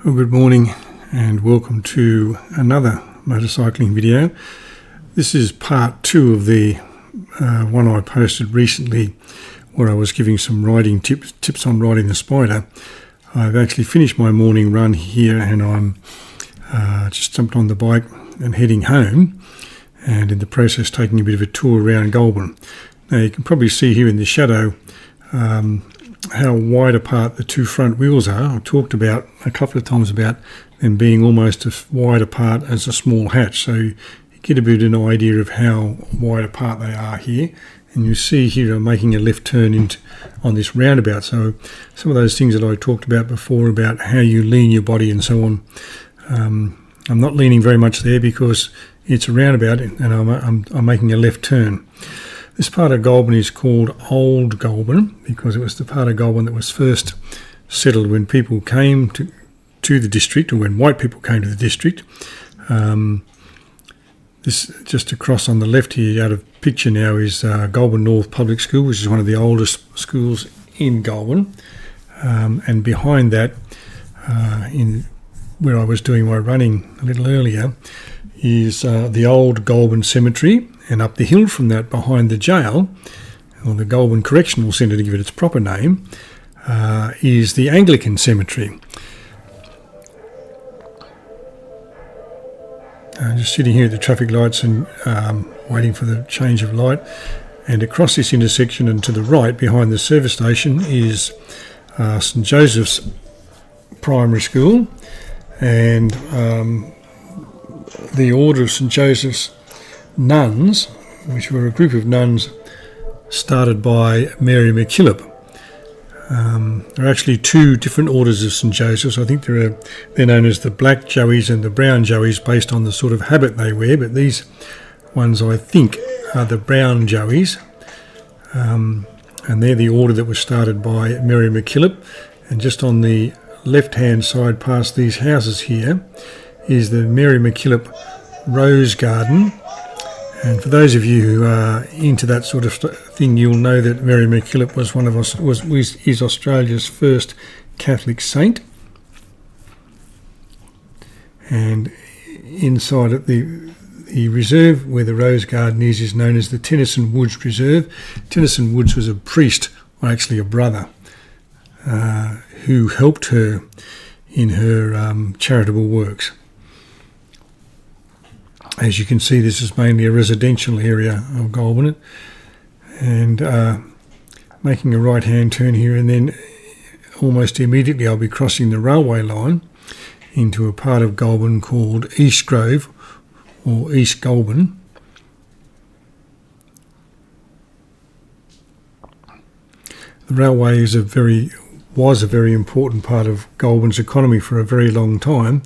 Well, good morning and welcome to another motorcycling video. This is part 2 of the one I posted recently where I was giving some riding tips on riding the Spider. I've actually finished my morning run here and I'm just jumped on the bike and heading home, and in the process taking a bit of a tour around Goulburn. Now you can probably see here in the shadow how wide apart the two front wheels are. I've talked about a couple of times about them being almost as wide apart as a small hatch, so you get a bit of an idea of how wide apart they are here. And you see here I'm making a left turn on this roundabout, so some of those things that I talked about before about how you lean your body and so on, I'm not leaning very much there because it's a roundabout and I'm making a left turn. This part of Goulburn is called Old Goulburn because it was the part of Goulburn that was first settled when people came to the district, or when white people came to the district. This just across on the left here out of picture now is Goulburn North Public School, which is one of the oldest schools in Goulburn. And behind that, in where I was doing my running a little earlier, is the old Goulburn Cemetery. And up the hill from that, behind the jail, or the Goulburn Correctional Centre to give it its proper name, is the Anglican Cemetery. Just sitting here at the traffic lights and waiting for the change of light. And across this intersection and to the right, behind the service station, is St Joseph's Primary School, and the Order of St Joseph's Nuns, which were a group of nuns started by Mary MacKillop. There are actually two different orders of St Joseph's. I think they're known as the Black Joeys and the Brown Joeys based on the sort of habit they wear, but these ones I think are the Brown Joeys, and they're the order that was started by Mary MacKillop. And just on the left hand side past these houses here is the Mary MacKillop Rose Garden. And for those of you who are into that sort of thing, you'll know that Mary MacKillop is Australia's first Catholic saint. And inside it, the reserve where the Rose Garden is known as the Tennyson Woods Reserve. Tennyson Woods was a priest, or actually a brother, who helped her in her charitable works. As you can see, this is mainly a residential area of Goulburn, and making a right-hand turn here, and then almost immediately I'll be crossing the railway line into a part of Goulburn called East Grove, or East Goulburn. The railway was a very important part of Goulburn's economy for a very long time,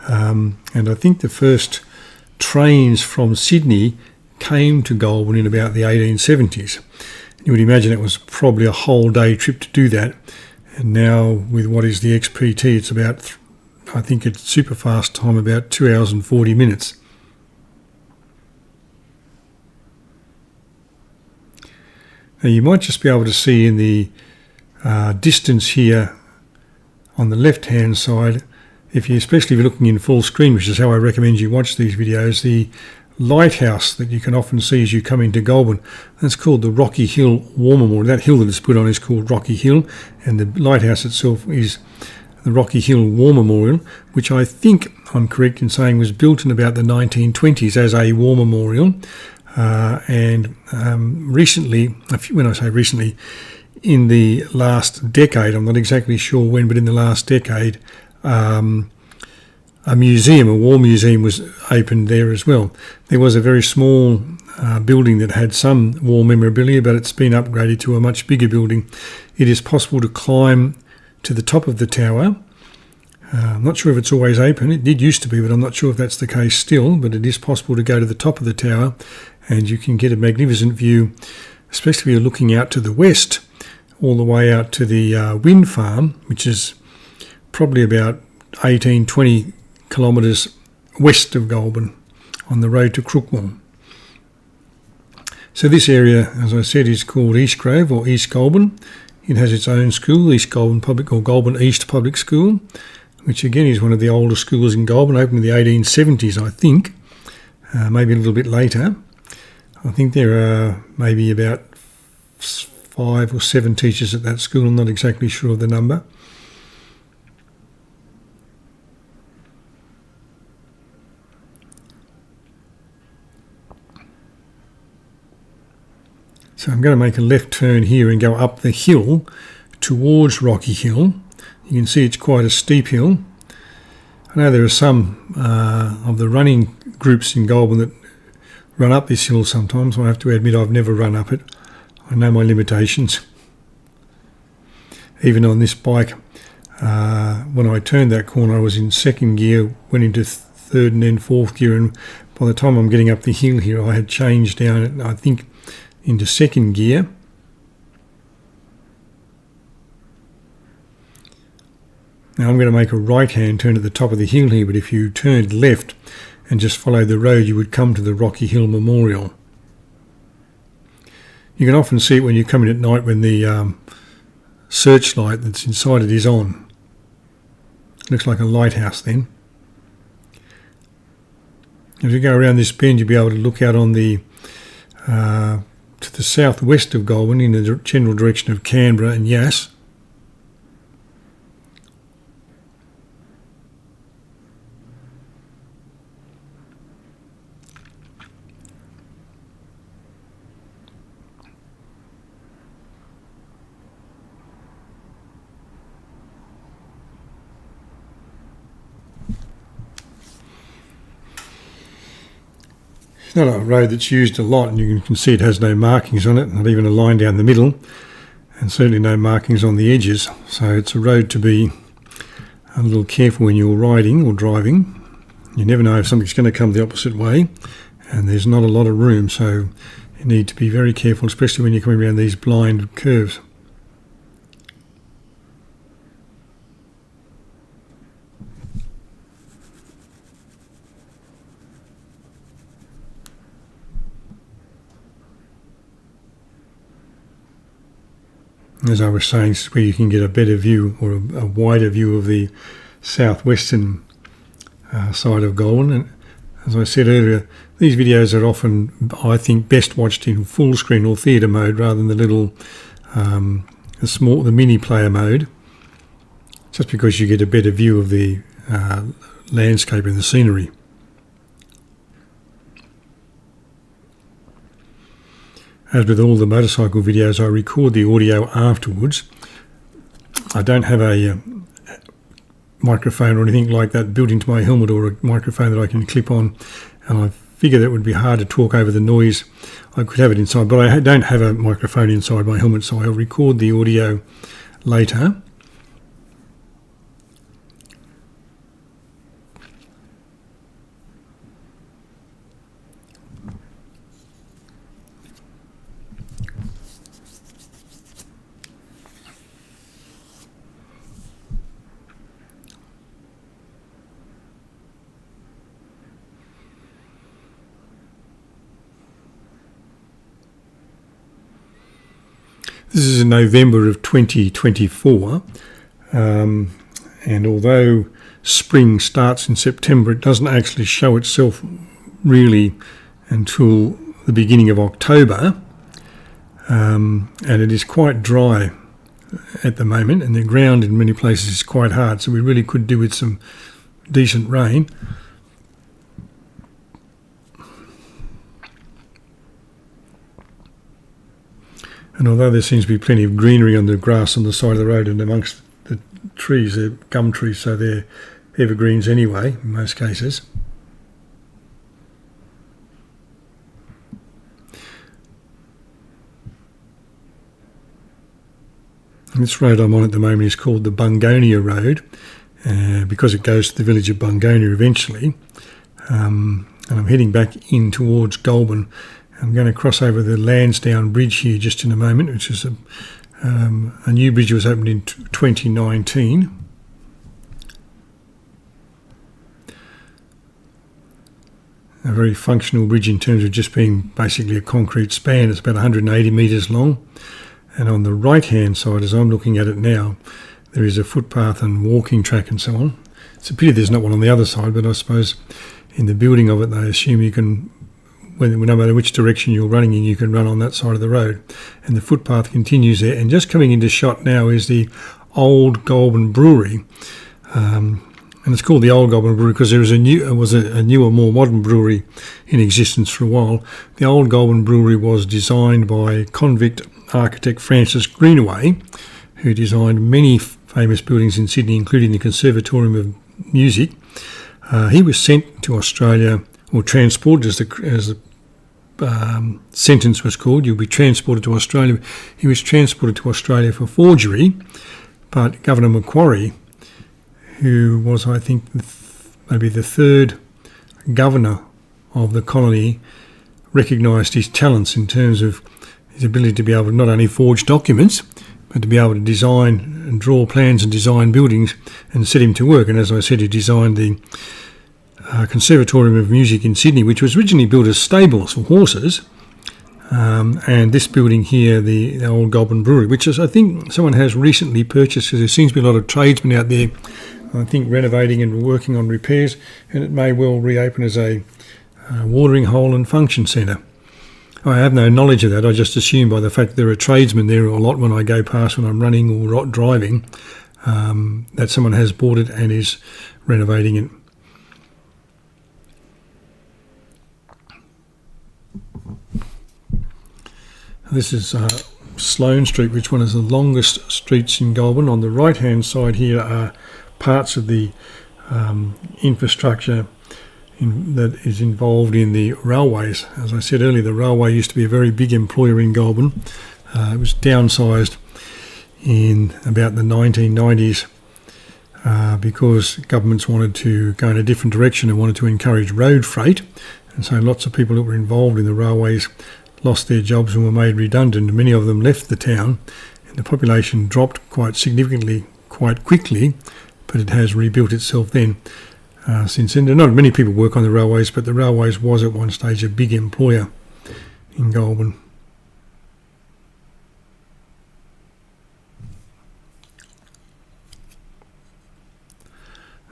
and I think the first trains from Sydney came to Goulburn in about the 1870s. You would imagine it was probably a whole day trip to do that, and now with what is the XPT, it's about, I think it's super fast time, about 2 hours and 40 minutes. Now you might just be able to see in the distance here on the left hand side, especially if you're looking in full screen, which is how I recommend you watch these videos, the lighthouse that you can often see as you come into Goulburn. That's called the Rocky Hill War Memorial. That hill that it's put on is called Rocky Hill, and the lighthouse itself is the Rocky Hill War Memorial, which I think I'm correct in saying was built in about the 1920s as a war memorial. And recently, when I say recently, in the last decade, I'm not exactly sure when, but in the last decade, a war museum was opened there as well. There was a very small building that had some war memorabilia, but it's been upgraded to a much bigger building. It is possible to climb to the top of the tower. I'm not sure if it's always open. It did used to be, but I'm not sure if that's the case still, but it is possible to go to the top of the tower and you can get a magnificent view, especially if you're looking out to the west, all the way out to the wind farm, which is probably about 18-20 kilometres west of Goulburn on the road to Crookwell. So this area, as I said, is called East Grove or East Goulburn. It has its own school, East Goulburn Public or Goulburn East Public School, which again is one of the older schools in Goulburn, opened in the 1870s, I think, maybe a little bit later. I think there are maybe about 5 or 7 teachers at that school. I'm not exactly sure of the number. So I'm going to make a left turn here and go up the hill towards Rocky Hill. You can see it's quite a steep hill. I know there are some of the running groups in Goulburn that run up this hill sometimes. I have to admit I've never run up it. I know my limitations. Even on this bike, when I turned that corner I was in second gear, went into third and then fourth gear, and by the time I'm getting up the hill here I had changed down, I think, into second gear. Now I'm going to make a right hand turn at the top of the hill here, but if you turned left and just followed the road you would come to the Rocky Hill Memorial. You can often see it when you come in at night when the searchlight that's inside it is on. It looks like a lighthouse then. As you go around this bend you'll be able to look out on the to the southwest of Goulburn in the general direction of Canberra and Yass. It's not a road that's used a lot, and you can see it has no markings on it, not even a line down the middle, and certainly no markings on the edges. So it's a road to be a little careful when you're riding or driving. You never know if something's going to come the opposite way, and there's not a lot of room, so you need to be very careful, especially when you're coming around these blind curves. As I was saying, this is where you can get a better view, or a wider view of the southwestern side of Goulburn. And as I said earlier, these videos are often, I think, best watched in full screen or theatre mode rather than the little, the mini player mode, just because you get a better view of the landscape and the scenery. As with all the motorcycle videos, I record the audio afterwards. I don't have a microphone or anything like that built into my helmet, or a microphone that I can clip on, and I figure that would be hard to talk over the noise. I could have it inside, but I don't have a microphone inside my helmet, so I'll record the audio later. This is in November of 2024, and although spring starts in September, it doesn't actually show itself really until the beginning of October, and it is quite dry at the moment, and the ground in many places is quite hard, so we really could do with some decent rain. And although there seems to be plenty of greenery on the grass on the side of the road and amongst the trees, they're gum trees, so they're evergreens anyway, in most cases. And this road I'm on at the moment is called the Bungonia Road, because it goes to the village of Bungonia eventually. And I'm heading back in towards Goulburn. I'm going to cross over the Lansdowne Bridge here just in a moment, which is a new bridge that was opened in 2019. A very functional bridge in terms of just being basically a concrete span. It's about 180 metres long. And on the right-hand side, as I'm looking at it now, there is a footpath and walking track and so on. It's a pity there's not one on the other side, but I suppose in the building of it they assume you can, no matter which direction you're running in, you can run on that side of the road. And the footpath continues there. And just coming into shot now is the old Goulburn Brewery. And it's called the Old Goulburn Brewery because there was a newer, more modern brewery in existence for a while. The Old Goulburn Brewery was designed by convict architect Francis Greenaway, who designed many famous buildings in Sydney, including the Conservatorium of Music. He was sent to Australia, or transported, as the sentence was called. You'll be transported to Australia. He was transported to Australia for forgery, but Governor Macquarie, who was, I think, maybe the third governor of the colony, recognised his talents in terms of his ability to be able to not only forge documents, but to be able to design and draw plans and design buildings, and set him to work. And as I said, he designed the Conservatorium of Music in Sydney, which was originally built as stables for horses. And this building here, the Old Goulburn Brewery, which is, I think, someone has recently purchased, because there seems to be a lot of tradesmen out there, I think, renovating and working on repairs, and it may well reopen as a watering hole and function centre. I have no knowledge of that. I just assume by the fact that there are tradesmen there a lot when I go past when I'm running or driving, that someone has bought it and is renovating it. This is Sloane Street, which one is the longest streets in Goulburn. On the right-hand side here are parts of the infrastructure that is involved in the railways. As I said earlier, the railway used to be a very big employer in Goulburn. It was downsized in about the 1990s because governments wanted to go in a different direction and wanted to encourage road freight. And so lots of people that were involved in the railways lost their jobs and were made redundant. Many of them left the town, and the population dropped quite significantly, quite quickly, but it has rebuilt itself then since then. Not many people work on the railways, but the railways was at one stage a big employer in Goulburn.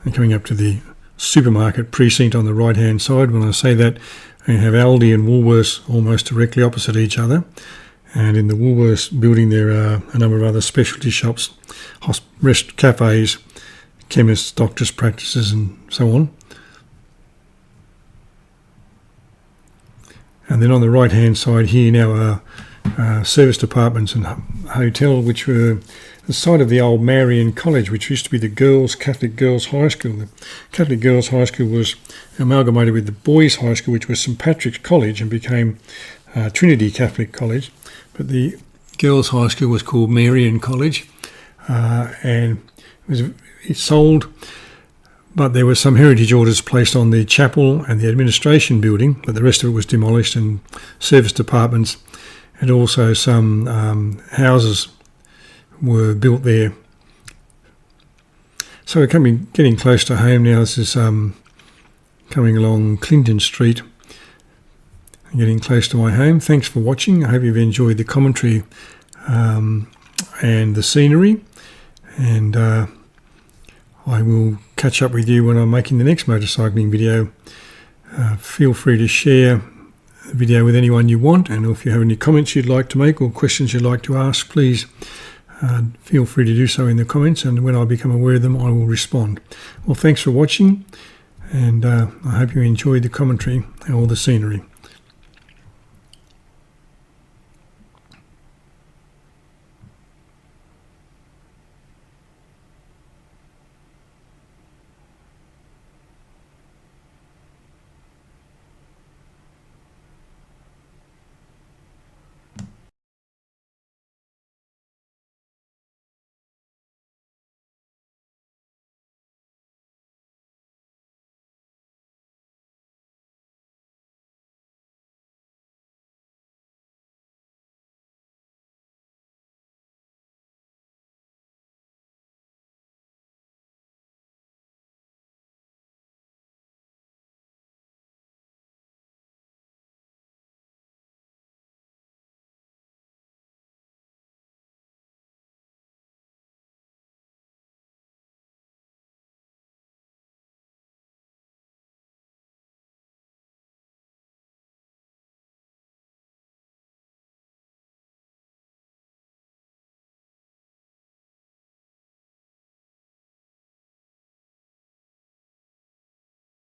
And coming up to the supermarket precinct on the right hand side, when I say that, you have Aldi and Woolworths almost directly opposite each other, and in the Woolworths building there are a number of other specialty shops, cafes, chemists, doctors' practices and so on. And then on the right hand side here now are service departments and hotel, which were the site of the old Marian College, which used to be the Catholic Girls' High School. The Catholic Girls' High School was amalgamated with the Boys' High School, which was St Patrick's College, and became Trinity Catholic College. But the Girls' High School was called Marian College, and it sold, but there were some heritage orders placed on the chapel and the administration building, but the rest of it was demolished, and service departments and also some houses were built there. So we're getting close to home now. This is coming along Clinton Street, getting close to my home. Thanks for watching. I hope you've enjoyed the commentary and the scenery, and I will catch up with you when I'm making the next motorcycling video. Feel free to share the video with anyone you want, and if you have any comments you'd like to make or questions you'd like to ask, please feel free to do so in the comments, and when I become aware of them I will respond. Well, thanks for watching, and I hope you enjoyed the commentary and all the scenery.